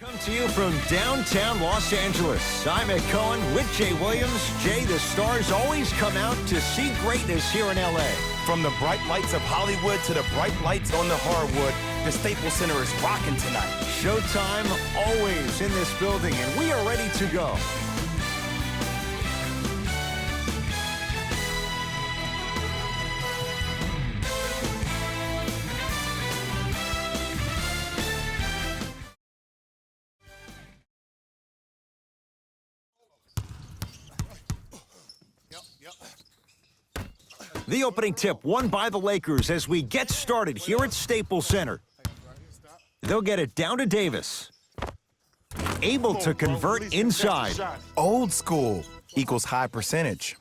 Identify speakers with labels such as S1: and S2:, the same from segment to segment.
S1: Come to you from downtown Los Angeles. I'm Ed Cohen with Jay Williams. Jay, the stars always come out to see greatness here in L.A.
S2: From the bright lights of Hollywood to the bright lights on the hardwood, the Staples Center is rocking tonight.
S1: Showtime always in this building, and we are ready to go. The opening tip won by the Lakers as we get started here at Staples Center. They'll get it down to Davis. Able to convert inside.
S2: Old school equals high percentage.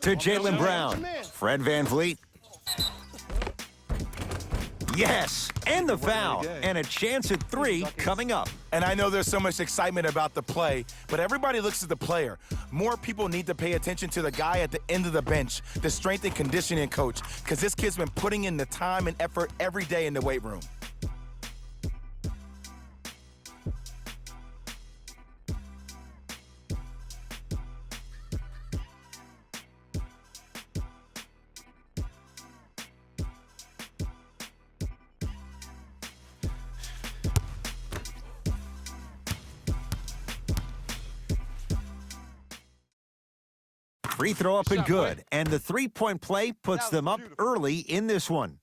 S1: To Jaylen Brown. Fred VanVleet. Yes, and the foul. And a chance at three coming up.
S2: And I know there's so much excitement about the play, but everybody looks at the player. More people need to pay attention to the guy at the end of the bench, the strength and conditioning coach, because this kid's been putting in the time and effort every day in the weight room.
S1: Free throw up and good, and the three-point play puts them up early in this one.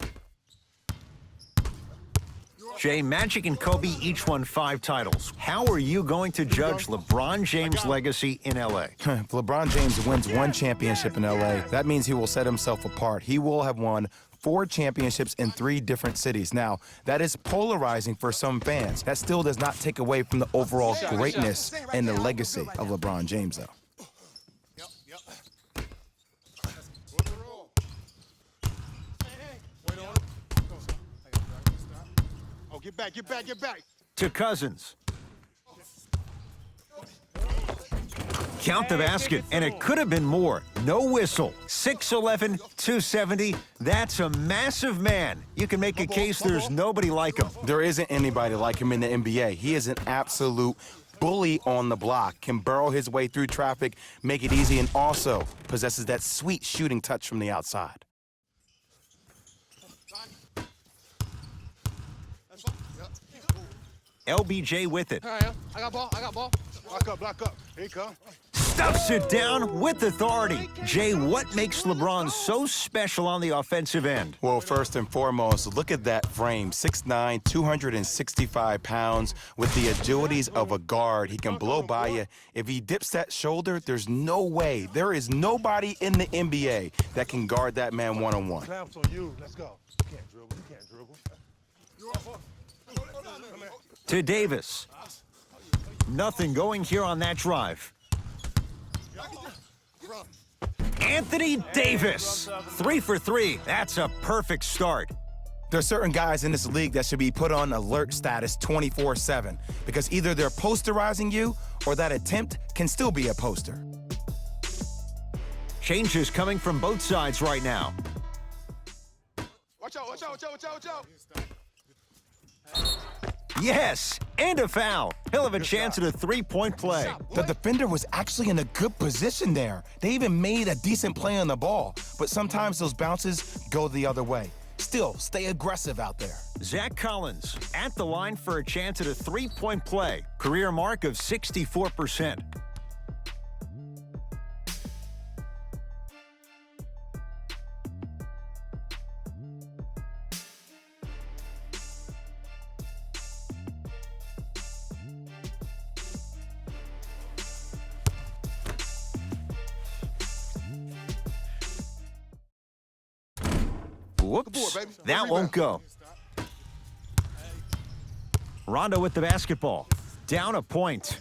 S1: Jay, Magic and Kobe each won 5 titles. How are you going to judge LeBron James' legacy in L.A.?
S2: If LeBron James wins one championship in L.A., that means he will set himself apart. He will have won 4 championships in 3 different cities. Now, that is polarizing for some fans. That still does not take away from the overall greatness and the legacy of LeBron James, though.
S3: Get back, get back, get back.
S1: To Cousins. Count the basket, and it could have been more. No whistle. 6'11", 270. That's a massive man. You can make a case there's nobody like him.
S2: There isn't anybody like him in the NBA. He is an absolute bully on the block, can burrow his way through traffic, make it easy, and also possesses that sweet shooting touch from the outside.
S1: LBJ with it.
S3: All right, I got ball, I got ball. Block up. Here you come.
S1: Stuffs it down with authority. Jay, what makes LeBron so special on the offensive end?
S2: Well, first and foremost, look at that frame. 6'9", 265 pounds. With the agilities of a guard, he can blow by you. If he dips that shoulder, there's no way. There is nobody in the NBA that can guard that man one-on-one.
S3: Clamps on you. Let's go. You can't dribble. You can't dribble.
S1: To Davis. Nothing going here on that drive. Anthony Davis. 3 for 3. That's a perfect start.
S2: There's certain guys in this league that should be put on alert status 24/7 because either they're posterizing you or that attempt can still be a poster.
S1: Changes coming from both sides right now.
S3: Watch out, watch out, watch out, watch out, watch out.
S1: Yes, and a foul. He'll have a chance at a three-point play.
S2: The defender was actually in a good position there. They even made a decent play on the ball, but sometimes those bounces go the other way. Still, stay aggressive out there.
S1: Zach Collins at the line for a chance at a three-point play. Career mark of 64%. Whoops, that won't go. Rondo with the basketball. Down a point.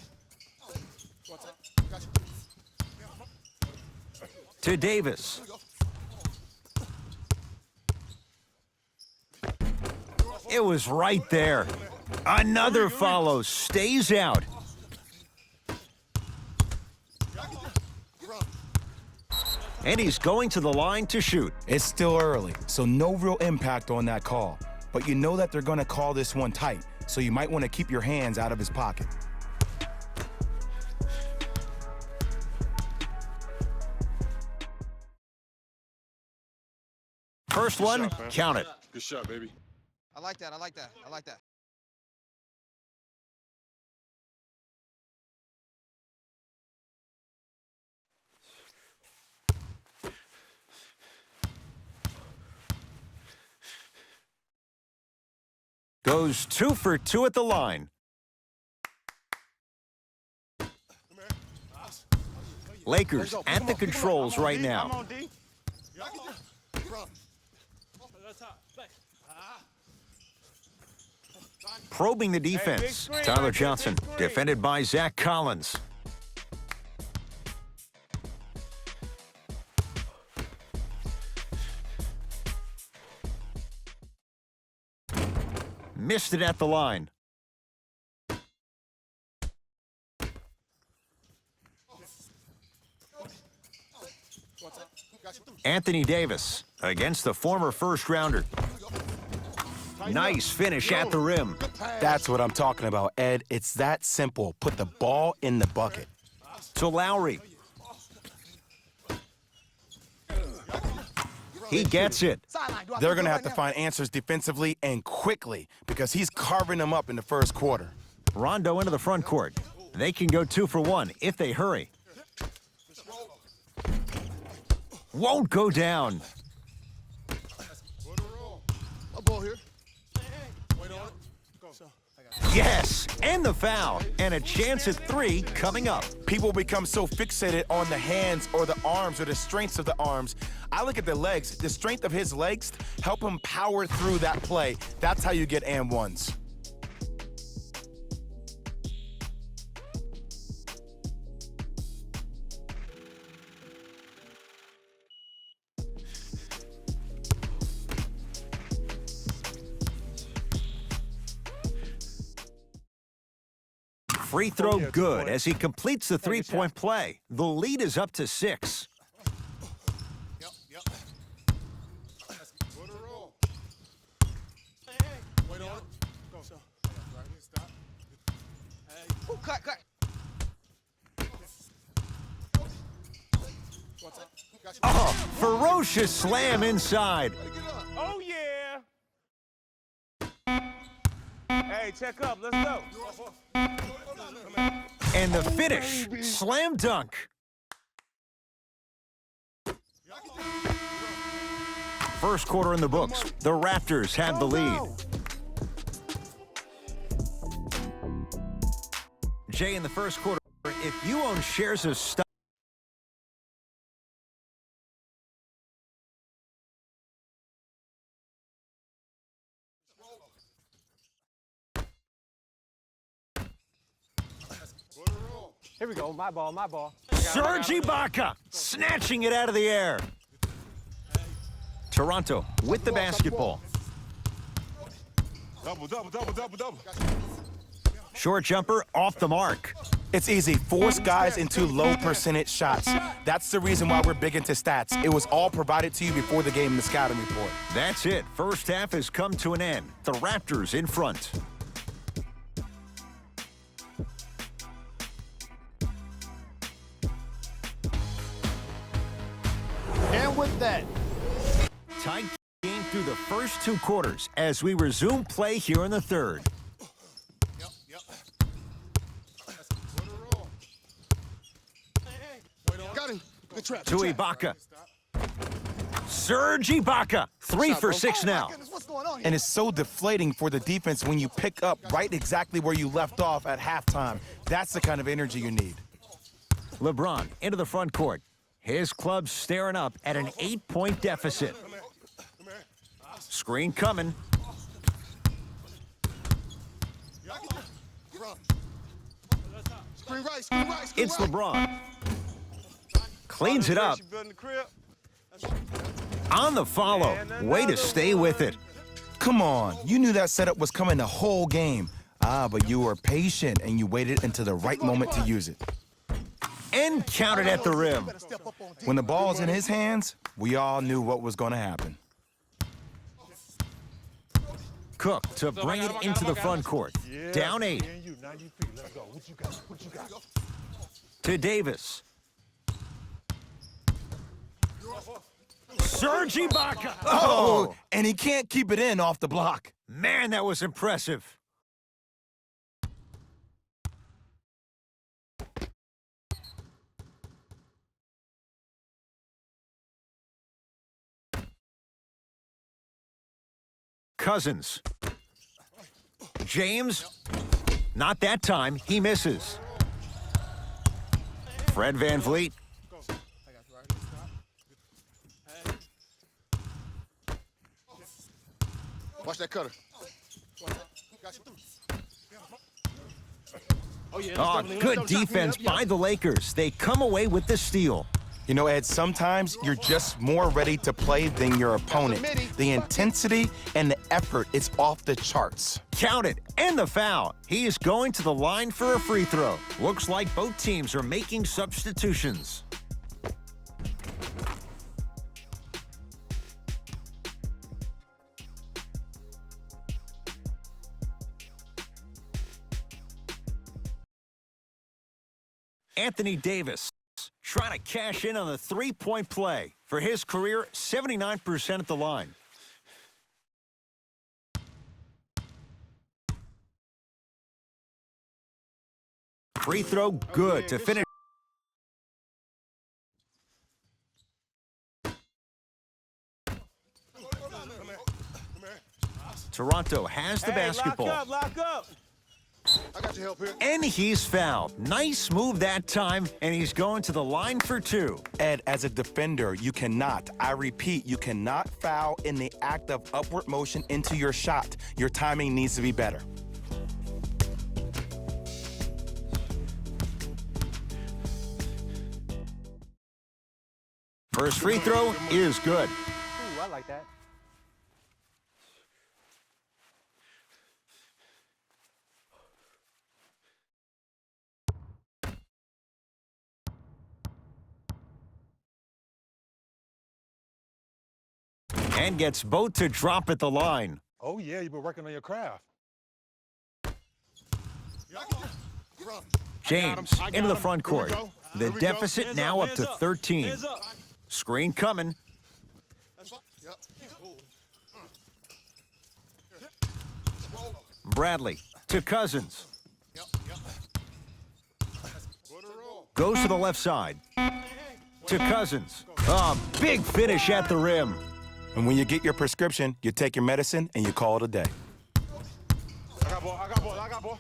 S1: To Davis. It was right there. Another follow. Stays out. And he's going to the line to shoot.
S2: It's still early, so no real impact on that call. But you know that they're going to call this one tight. so you might want to keep your hands out of his pocket.
S1: First one,
S3: shot, man.
S1: count it.
S3: Good shot, baby.
S4: I like that. I like that. I like that.
S1: Goes 2 for 2 at the line. Lakers at the controls right now. Probing the defense. Tyler Johnson, defended by Zach Collins. Missed it at the line. Anthony Davis against the former first-rounder. Nice finish at the rim.
S2: That's what I'm talking about, Ed. It's that simple. Put the ball in the bucket.
S1: To Lowry. He gets it.
S2: They're going to have to find answers defensively and quickly because he's carving them up in the first quarter.
S1: Rondo into the front court. They can go 2 for 1 if they hurry. Won't go down.
S3: A ball here.
S1: Yes, and the foul. And a chance at 3 coming up.
S2: People become so fixated on the hands or the arms or the strengths of the arms. I look at the legs. The strength of his legs help him power through that play. That's how you get and ones.
S1: Free throw good as he completes the three-point play. The lead is up to 6.
S4: Cut.
S1: Oh, ferocious slam inside.
S5: Oh, yeah. Hey, check up. Let's go.
S1: And the finish, slam dunk. First quarter in the books. The Raptors have the lead. Jay, in the first quarter, if you own shares of stock,
S5: Here we go. My ball.
S1: Serge Ibaka snatching it out of the air. Toronto with the basketball.
S3: Double.
S1: Short jumper off the mark.
S2: It's easy. Force guys into low percentage shots. That's the reason why we're big into stats. It was all provided to you before the game in the scouting report.
S1: That's it. First half has come to an end. The Raptors in front.
S6: And with that,
S1: Tight game through the first 2 quarters as we resume play here in the third.
S3: Got him. Good trap.
S1: To Ibaka. Serge Ibaka, 3 for 6 now.
S4: What's going on here?
S2: And it's so deflating for the defense when you pick up right exactly where you left off at halftime. That's the kind of energy you need.
S1: LeBron into the front court. His club staring up at an 8-point deficit. Screen coming.
S3: Screen right.
S1: It's LeBron. Cleans it up. On the follow. Way to stay with it.
S2: Come on, you knew that setup was coming the whole game. But you were patient and you waited until the right moment to use it.
S1: And counted at the rim.
S2: When the ball's in his hands, we all knew what was going to happen.
S1: Cook to bring it into the front court. Down 8. To Davis. Serge Ibaka.
S2: Oh, and he can't keep it in off the block.
S1: Man, that was impressive. Cousins. James. Not that time. He misses. Fred VanVleet.
S3: Watch that cutter.
S1: Oh, good defense by the Lakers. They come away with the steal.
S2: You know, Ed, sometimes you're just more ready to play than your opponent. The intensity and the effort is off the charts.
S1: Count it, and the foul. He is going to the line for a free throw. Looks like both teams are making substitutions. Anthony Davis trying to cash in on the three-point play. For his career, 79% at the line. Free throw good to finish. Toronto has the basketball.
S5: Lock up.
S3: I got your help here.
S1: And he's fouled. Nice move that time, and he's going to the line for 2.
S2: Ed, as a defender, you cannot, I repeat, you cannot foul in the act of upward motion into your shot. Your timing needs to be better.
S1: First free throw is good.
S5: Ooh, I like that.
S1: And gets both to drop at the line.
S7: Oh, yeah, you've been working on your craft.
S1: James into the front court. The deficit now up to 13. Screen coming. Bradley to Cousins. Goes to the left side. To Cousins. Big finish at the rim.
S2: And when you get your prescription, you take your medicine and you call it a day.
S7: I got ball.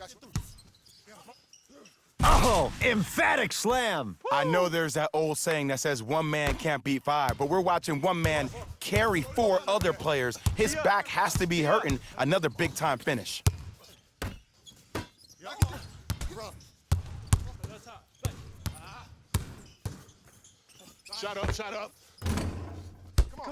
S1: Oh, emphatic slam.
S2: I know there's that old saying that says one man can't beat 5, but we're watching one man carry 4 other players. His back has to be hurting. Another big-time finish.
S3: Shut up.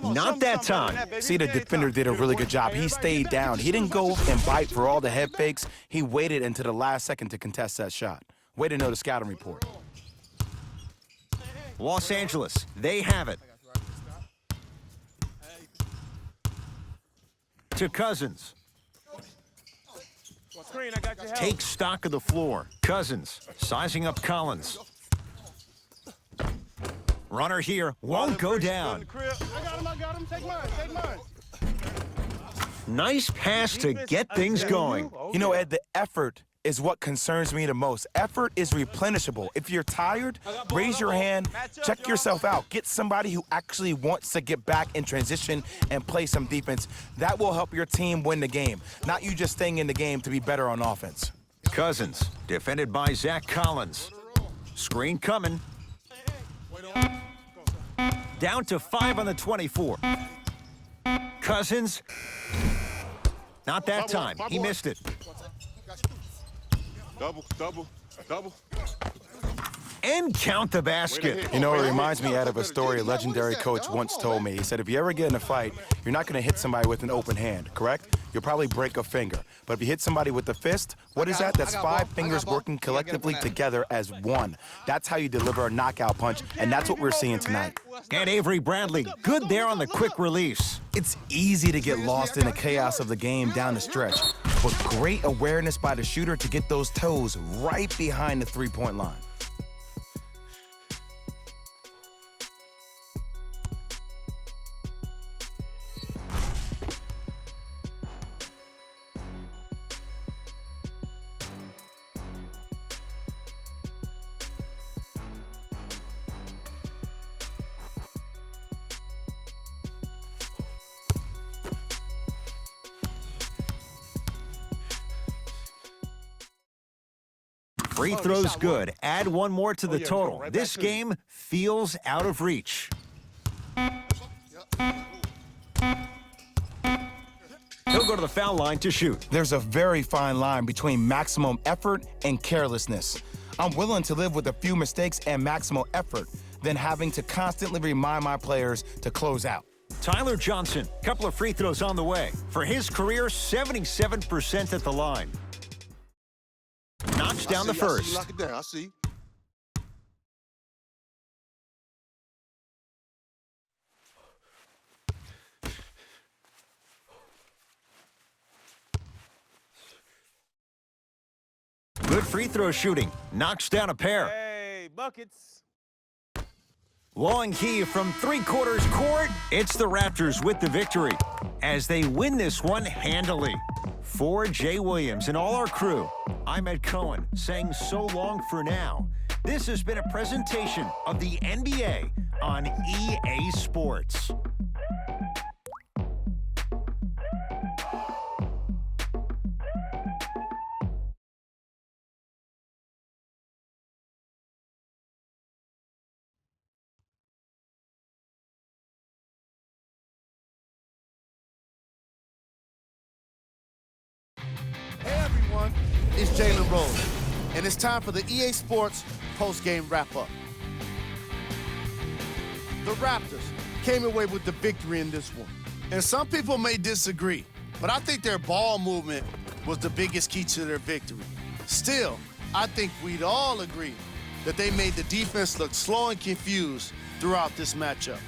S1: Not that time.
S2: See, the defender did a really good job. He stayed down. He didn't go and bite for all the head fakes. He waited until the last second to contest that shot. Way to know the scouting report.
S1: Los Angeles, they have it. To Cousins.
S5: Screen, I got your help.
S1: Takes stock of the floor. Cousins sizing up Collins. Runner here won't go down.
S3: I got him. Take mine.
S1: Nice pass to get things going.
S2: You know, Ed, the effort is what concerns me the most. Effort is replenishable. If you're tired, raise your hand, check yourself out. Get somebody who actually wants to get back in transition and play some defense. That will help your team win the game, not you just staying in the game to be better on offense.
S1: Cousins, defended by Zach Collins. Screen coming. Down to 5 on the 24. Cousins. Not that time. He missed it.
S3: Double.
S1: And count the basket.
S2: You know, it reminds me, Ed, of a story a legendary coach once told me. He said, if you ever get in a fight, you're not going to hit somebody with an open hand, correct? you'll probably break a finger. But if you hit somebody with the fist, what is that? That's 5 fingers working collectively together as one. That's how you deliver a knockout punch, and that's what we're seeing tonight.
S1: And Avery Bradley, good there on the quick release.
S2: It's easy to get lost in the chaos of the game down the stretch, but great awareness by the shooter to get those toes right behind the three-point line.
S1: Free throws good. Add one more to the total. This game feels out of reach. He'll go to the foul line to shoot.
S2: There's a very fine line between maximum effort and carelessness. I'm willing to live with a few mistakes and maximal effort than having to constantly remind my players to close out.
S1: Tyler Johnson, couple of free throws on the way. For his career, 77% at the line. Knocks down the first.
S3: Lock it down. I see.
S1: Good free throw shooting. Knocks down a pair.
S5: Hey, buckets.
S1: Long key from three-quarters court. It's the Raptors with the victory as they win this one handily. For Jay Williams and all our crew, I'm Ed Cohen saying so long for now. This has been a presentation of the NBA on EA Sports.
S6: Hey everyone, it's Jalen Rose, and it's time for the EA Sports post-game wrap-up. The Raptors came away with the victory in this one. And some people may disagree, but I think their ball movement was the biggest key to their victory. Still, I think we'd all agree that they made the defense look slow and confused throughout this matchup.